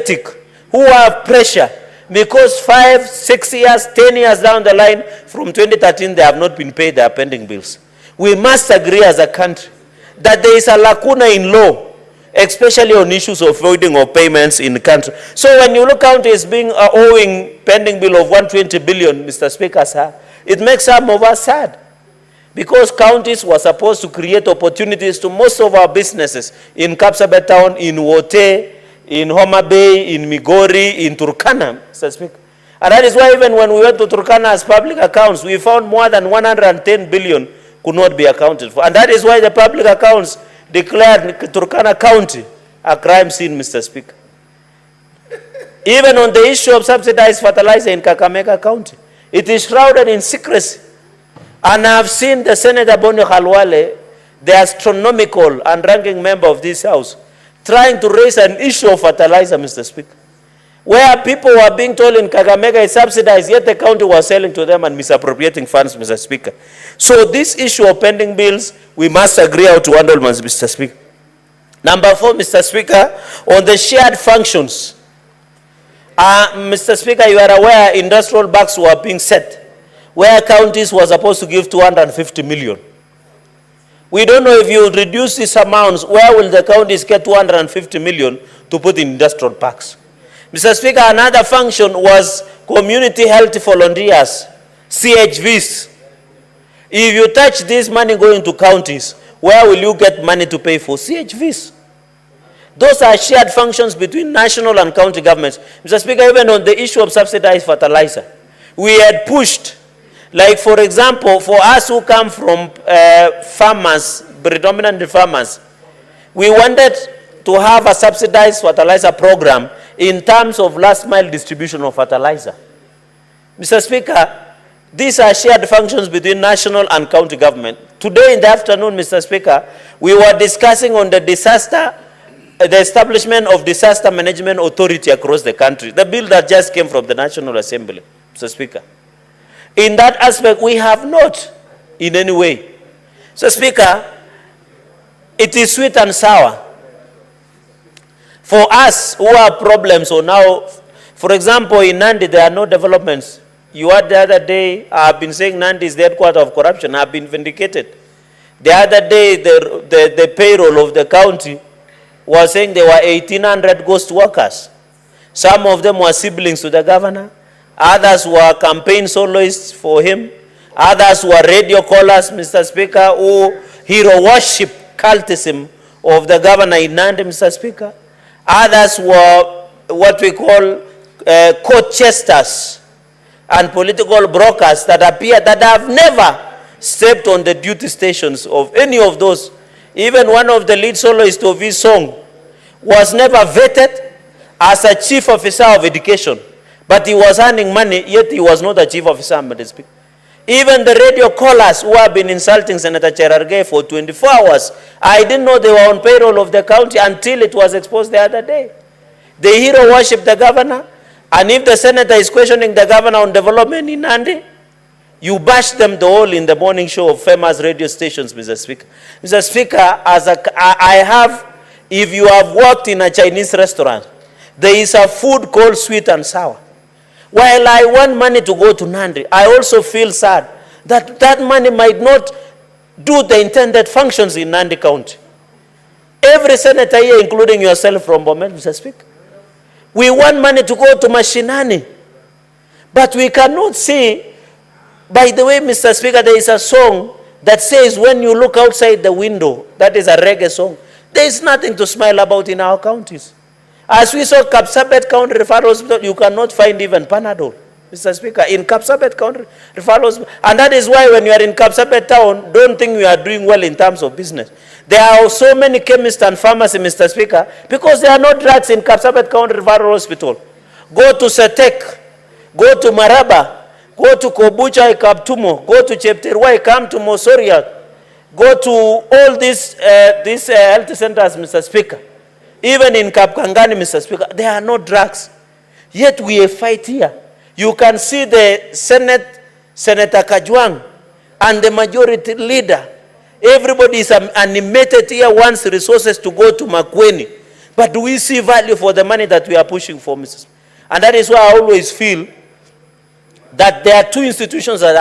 apathetic, who have pressure, because 5, 6 years, 10 years down the line, from 2013, they have not been paid their pending bills. We must agree as a country that there is a lacuna in law, especially on issues of voiding of payments in the country. So when you look counties being owing pending bill of 120 billion, Mr. Speaker, sir, it makes some of us sad. Because counties were supposed to create opportunities to most of our businesses in Kapsabet Town, in Wote, in Homa Bay, in Migori, in Turkana, Mr. Speaker. And that is why even when we went to Turkana as public accounts, we found more than 110 billion could not be accounted for. And that is why the public accounts declared Turkana County a crime scene, Mr. Speaker. Even on the issue of subsidized fertilizer in Kakamega County, it is shrouded in secrecy. And I have seen the Senator Boni Khalwale, the astronomical and ranking member of this House, trying to raise an issue of fertilizer, Mr. Speaker, where people were being told in Kakamega is subsidized, yet the county was selling to them and misappropriating funds, Mr. Speaker. So this issue of pending bills, we must agree how to handle, Mr. Speaker. Number 4, Mr. Speaker, on the shared functions. Mr. Speaker, you are aware industrial parks were being set, where counties were supposed to give 250 million. We don't know if you reduce these amounts, where will the counties get 250 million to put in industrial parks? Mr. Speaker, another function was community health volunteers, CHVs. If you touch this money going to counties, where will you get money to pay for CHVs? Those are shared functions between national and county governments. Mr. Speaker, even on the issue of subsidized fertilizer, we had pushed. Like, for example, for us who come from farmers, predominantly farmers, we wanted to have a subsidized fertilizer program in terms of last mile distribution of fertilizer. Mr. Speaker, these are shared functions between national and county government. Today in the afternoon, Mr. Speaker, we were discussing on the the establishment of disaster management authority across the country, the bill that just came from the National Assembly, Mr. Speaker. In that aspect, we have not in any way. So, Speaker, it is sweet and sour. For us who have problems, so now, for example, in Nandi, there are no developments. You had the other day, I have been saying Nandi is the headquarters of corruption. I have been vindicated. The other day, the payroll of the county was saying there were 1,800 ghost workers. Some of them were siblings to the governor. Others were campaign soloists for him. Others were radio callers, Mr. Speaker, who hero worship cultism of the governor in Nandi, Mr. Speaker. Others were what we call court chesters and political brokers that appear that have never stepped on the duty stations of any of those. Even one of the lead soloists of his song was never vetted as a chief officer of education. But he was earning money, yet he was not a chief officer, Mr. Speaker. Even the radio callers who have been insulting Senator Cherargei for 24 hours, I didn't know they were on payroll of the county until it was exposed the other day. They hero worship the governor, and if the senator is questioning the governor on development in Nandi, you bash them the whole in the morning show of famous radio stations, Mr. Speaker. Mr. Speaker, if you have worked in a Chinese restaurant, there is a food called sweet and sour. While I want money to go to Nandi, I also feel sad that that money might not do the intended functions in Nandi County. Every senator here, including yourself from Bomet, Mr. Speaker, we want money to go to Mashinani. But we cannot see, by the way, Mr. Speaker, there is a song that says when you look outside the window, that is a reggae song, there is nothing to smile about in our counties. As we saw Kapsabet County Referral Hospital, you cannot find even Panadol, Mr. Speaker, in Kapsabet County Referral Hospital. And that is why when you are in Kapsabet Town, don't think you are doing well in terms of business. There are so many chemists and pharmacists, Mr. Speaker, because there are no drugs in Kapsabet County Referral Hospital. Go to Setek, go to Maraba, go to Kobucha, Kaptumo, go to Chepterwai, come to Mosoria, go to all these health centers, Mr. Speaker. Even in Kapkangani, Mr. Speaker, there are no drugs. Yet we fight here. You can see the Senate, Senator Kajwang, and the majority leader. Everybody is animated here, wants resources to go to makwiny, But do we see value for the money that we are pushing for, Mrs. And that is why I always feel that there are two institutions that